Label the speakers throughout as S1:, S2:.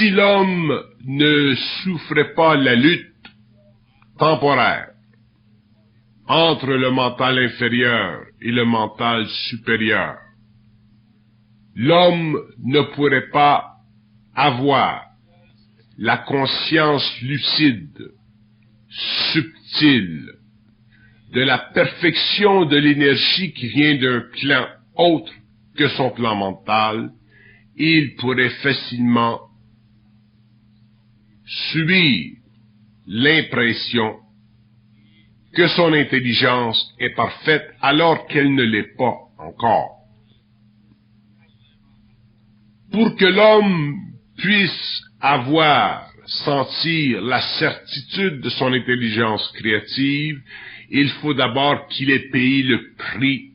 S1: Si l'homme ne souffrait pas la lutte temporaire entre le mental inférieur et le mental supérieur, l'homme ne pourrait pas avoir la conscience lucide, subtile, de la perfection de l'énergie qui vient d'un plan autre que son plan mental. Il pourrait facilement subir l'impression que son intelligence est parfaite alors qu'elle ne l'est pas encore. Pour que l'homme puisse sentir la certitude de son intelligence créative, il faut d'abord qu'il ait payé le prix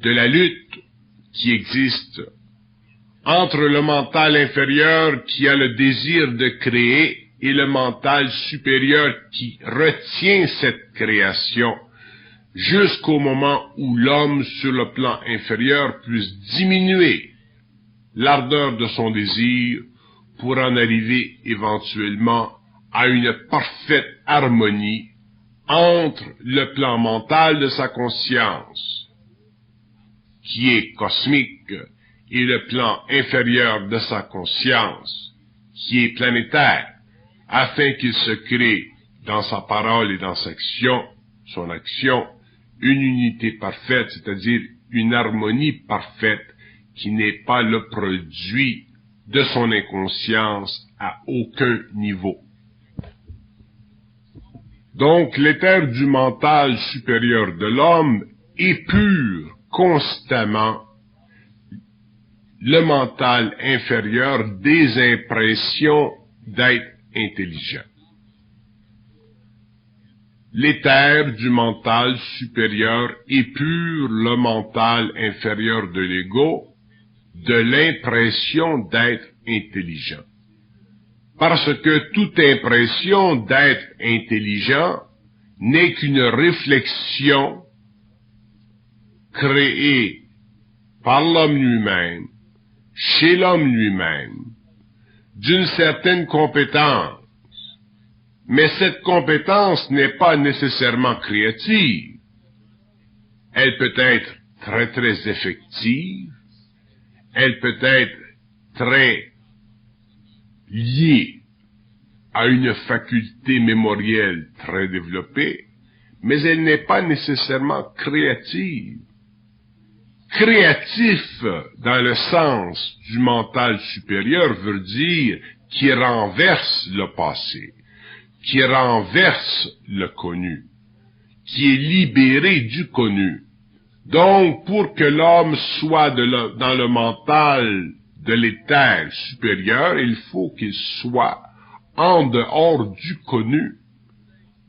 S1: de la lutte qui existe entre le mental inférieur qui a le désir de créer et le mental supérieur qui retient cette création jusqu'au moment où l'homme sur le plan inférieur puisse diminuer l'ardeur de son désir pour en arriver éventuellement à une parfaite harmonie entre le plan mental de sa conscience, qui est cosmique, et le plan inférieur de sa conscience, qui est planétaire, afin qu'il se crée dans sa parole et dans son action, une unité parfaite, c'est-à-dire une harmonie parfaite, qui n'est pas le produit de son inconscience à aucun niveau. Donc, l'éther du mental supérieur de l'homme épure constamment le mental inférieur des impressions d'être intelligent. L'éther du mental supérieur épure le mental inférieur de l'ego de l'impression d'être intelligent. Parce que toute impression d'être intelligent n'est qu'une réflexion créée par l'homme lui-même, chez l'homme lui-même, d'une certaine compétence. Mais cette compétence n'est pas nécessairement créative. Elle peut être très très effective, elle peut être très liée à une faculté mémorielle très développée, mais elle n'est pas nécessairement créative. Créatif, dans le sens du mental supérieur, veut dire qui renverse le passé, qui renverse le connu, qui est libéré du connu. Donc, pour que l'homme soit dans le mental de l'éther supérieur, il faut qu'il soit en dehors du connu.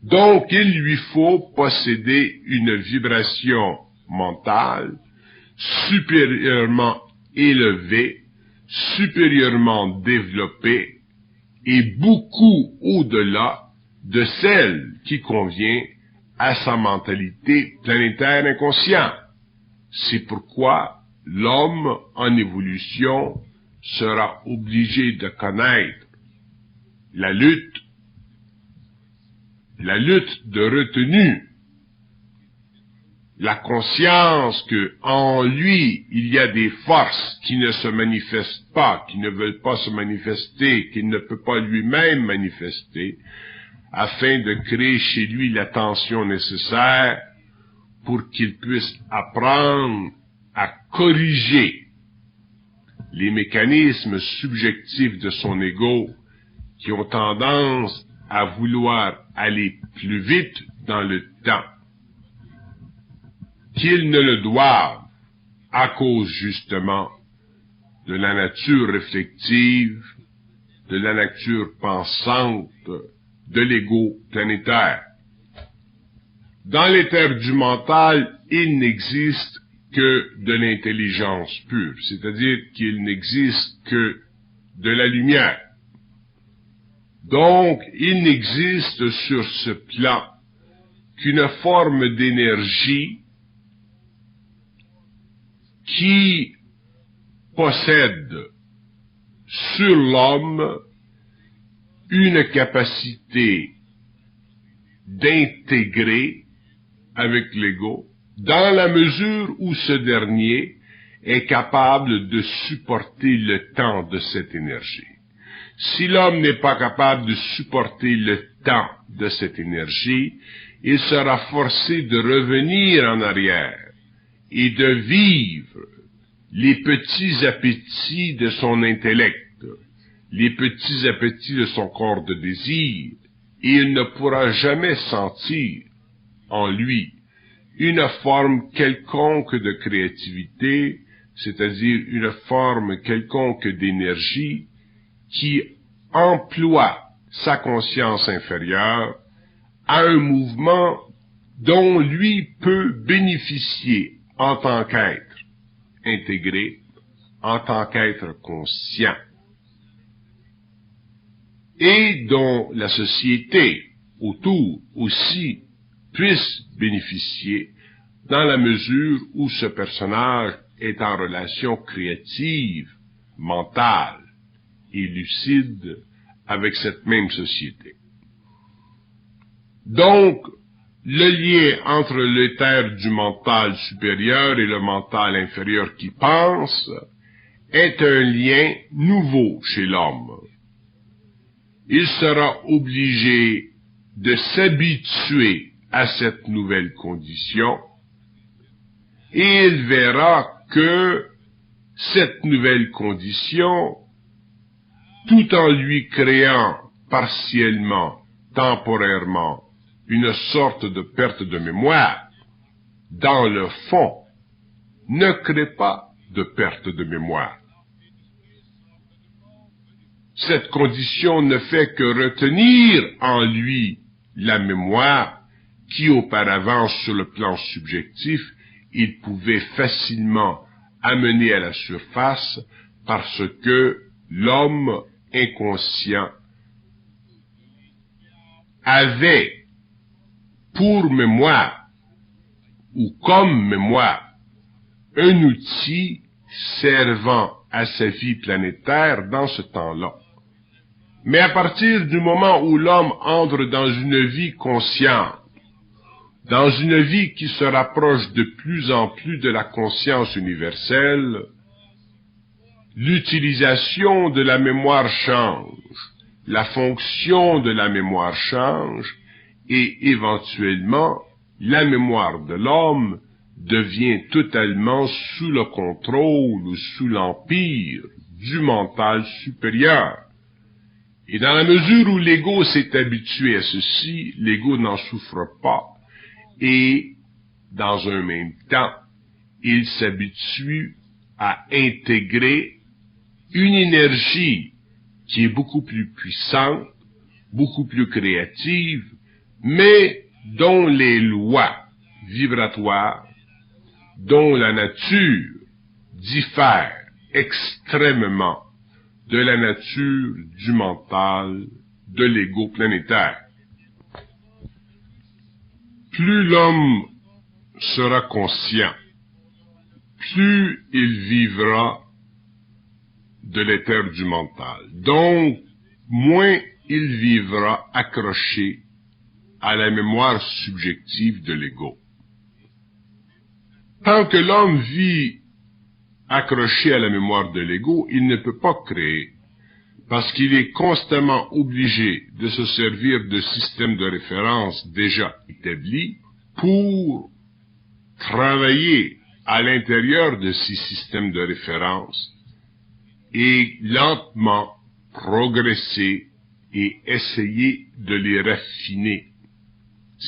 S1: Donc, il lui faut posséder une vibration mentale supérieurement élevée, supérieurement développée, et beaucoup au-delà de celle qui convient à sa mentalité planétaire inconsciente. C'est pourquoi l'homme en évolution sera obligé de connaître la lutte de retenue, la conscience que en lui il y a des forces qui ne se manifestent pas, qui ne veulent pas se manifester, qu'il ne peut pas lui-même manifester, afin de créer chez lui la tension nécessaire pour qu'il puisse apprendre à corriger les mécanismes subjectifs de son ego qui ont tendance à vouloir aller plus vite dans le temps qu'ils ne le doivent à cause justement de la nature réflexive, de la nature pensante de l'ego planétaire. Dans l'éther du mental, il n'existe que de l'intelligence pure, c'est-à-dire qu'il n'existe que de la lumière. Donc, il n'existe sur ce plan qu'une forme d'énergie qui possède sur l'homme une capacité d'intégrer avec l'ego, dans la mesure où ce dernier est capable de supporter le temps de cette énergie. Si l'homme n'est pas capable de supporter le temps de cette énergie, il sera forcé de revenir en arrière et de vivre les petits appétits de son intellect, les petits appétits de son corps de désir, et il ne pourra jamais sentir en lui une forme quelconque de créativité, c'est-à-dire une forme quelconque d'énergie qui emploie sa conscience inférieure à un mouvement dont lui peut bénéficier en tant qu'être intégré, en tant qu'être conscient, et dont la société autour aussi puisse bénéficier dans la mesure où ce personnage est en relation créative, mentale et lucide avec cette même société. Donc, le lien entre l'éther du mental supérieur et le mental inférieur qui pense est un lien nouveau chez l'homme. Il sera obligé de s'habituer à cette nouvelle condition et il verra que cette nouvelle condition, tout en lui créant partiellement, temporairement, une sorte de perte de mémoire, dans le fond, ne crée pas de perte de mémoire. Cette condition ne fait que retenir en lui la mémoire qui auparavant, sur le plan subjectif, il pouvait facilement amener à la surface parce que l'homme inconscient avait pour mémoire, ou comme mémoire, un outil servant à sa vie planétaire dans ce temps-là. Mais à partir du moment où l'homme entre dans une vie consciente, dans une vie qui se rapproche de plus en plus de la conscience universelle, l'utilisation de la mémoire change, la fonction de la mémoire change, et éventuellement, la mémoire de l'homme devient totalement sous le contrôle ou sous l'empire du mental supérieur. Et dans la mesure où l'ego s'est habitué à ceci, l'ego n'en souffre pas. Et, dans un même temps, il s'habitue à intégrer une énergie qui est beaucoup plus puissante, beaucoup plus créative, mais dont les lois vibratoires, dont la nature diffère extrêmement de la nature du mental, de l'ego planétaire. Plus l'homme sera conscient, plus il vivra de l'éther du mental. Donc, moins il vivra accroché à la mémoire subjective de l'ego. Tant que l'homme vit accroché à la mémoire de l'ego, il ne peut pas créer, parce qu'il est constamment obligé de se servir de systèmes de référence déjà établis pour travailler à l'intérieur de ces systèmes de référence et lentement progresser et essayer de les raffiner.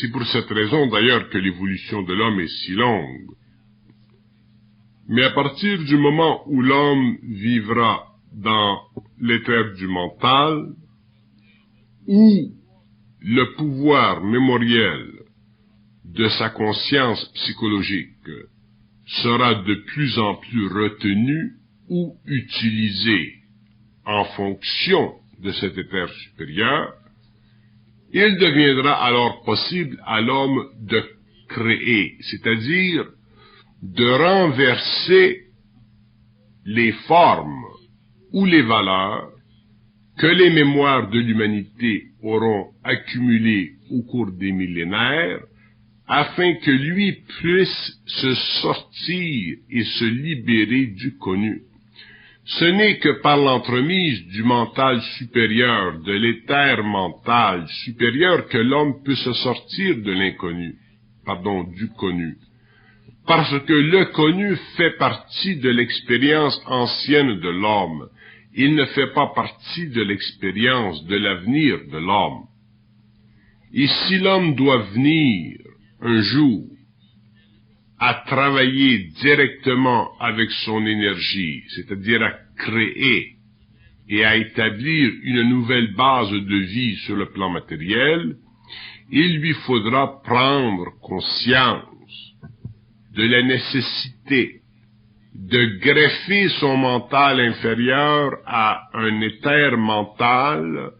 S1: C'est pour cette raison d'ailleurs que l'évolution de l'homme est si longue. Mais à partir du moment où l'homme vivra dans l'éther du mental, où le pouvoir mémoriel de sa conscience psychologique sera de plus en plus retenu ou utilisé en fonction de cet éther supérieur, il deviendra alors possible à l'homme de créer, c'est-à-dire de renverser les formes ou les valeurs que les mémoires de l'humanité auront accumulées au cours des millénaires, afin que lui puisse se sortir et se libérer du connu. Ce n'est que par l'entremise du mental supérieur, de l'éther mental supérieur, que l'homme peut se sortir de l'inconnu, du connu. Parce que le connu fait partie de l'expérience ancienne de l'homme. Il ne fait pas partie de l'expérience de l'avenir de l'homme. Et si l'homme doit venir un jour à travailler directement avec son énergie, c'est-à-dire à créer et à établir une nouvelle base de vie sur le plan matériel, il lui faudra prendre conscience de la nécessité de greffer son mental inférieur à un éther mental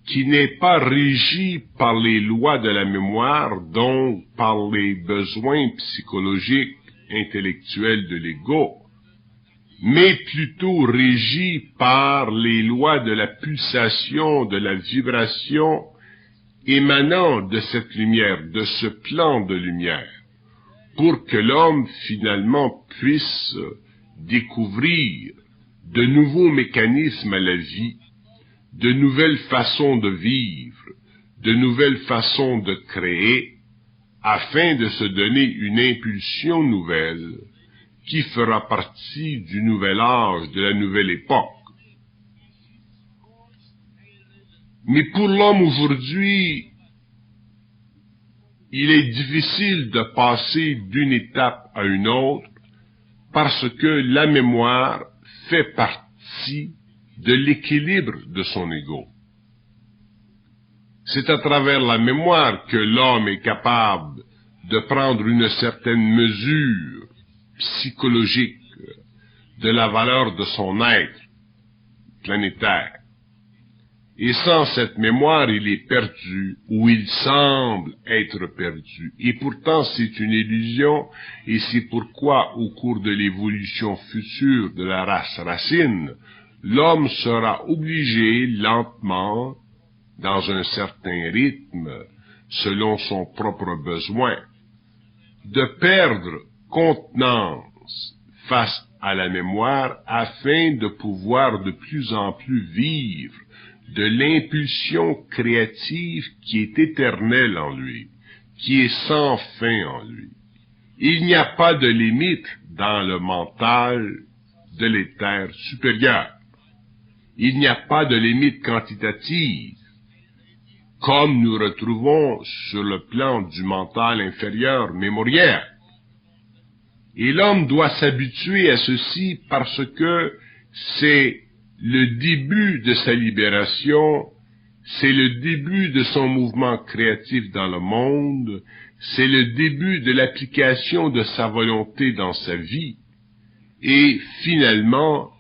S1: qui n'est pas régi par les lois de la mémoire, donc par les besoins psychologiques, intellectuels de l'ego, mais plutôt régi par les lois de la pulsation, de la vibration émanant de cette lumière, de ce plan de lumière, pour que l'homme finalement puisse découvrir de nouveaux mécanismes à la vie, de nouvelles façons de vivre, de nouvelles façons de créer, afin de se donner une impulsion nouvelle qui fera partie du nouvel âge, de la nouvelle époque. Mais pour l'homme aujourd'hui, il est difficile de passer d'une étape à une autre parce que la mémoire fait partie de l'équilibre de son ego. C'est à travers la mémoire que l'homme est capable de prendre une certaine mesure psychologique de la valeur de son être planétaire. Et sans cette mémoire, il est perdu, ou il semble être perdu. Et pourtant, c'est une illusion, et c'est pourquoi, au cours de l'évolution future de la race racine, l'homme sera obligé, lentement, dans un certain rythme, selon son propre besoin, de perdre contenance face à la mémoire afin de pouvoir de plus en plus vivre de l'impulsion créative qui est éternelle en lui, qui est sans fin en lui. Il n'y a pas de limite dans le mental de l'éther supérieur. Il n'y a pas de limite quantitative, comme nous retrouvons sur le plan du mental inférieur mémoriel. Et l'homme doit s'habituer à ceci parce que c'est le début de sa libération, c'est le début de son mouvement créatif dans le monde, c'est le début de l'application de sa volonté dans sa vie, et finalement,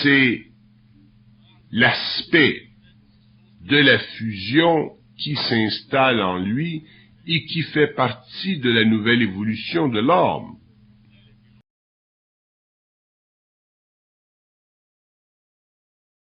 S1: c'est l'aspect de la fusion qui s'installe en lui et qui fait partie de la nouvelle évolution de l'homme.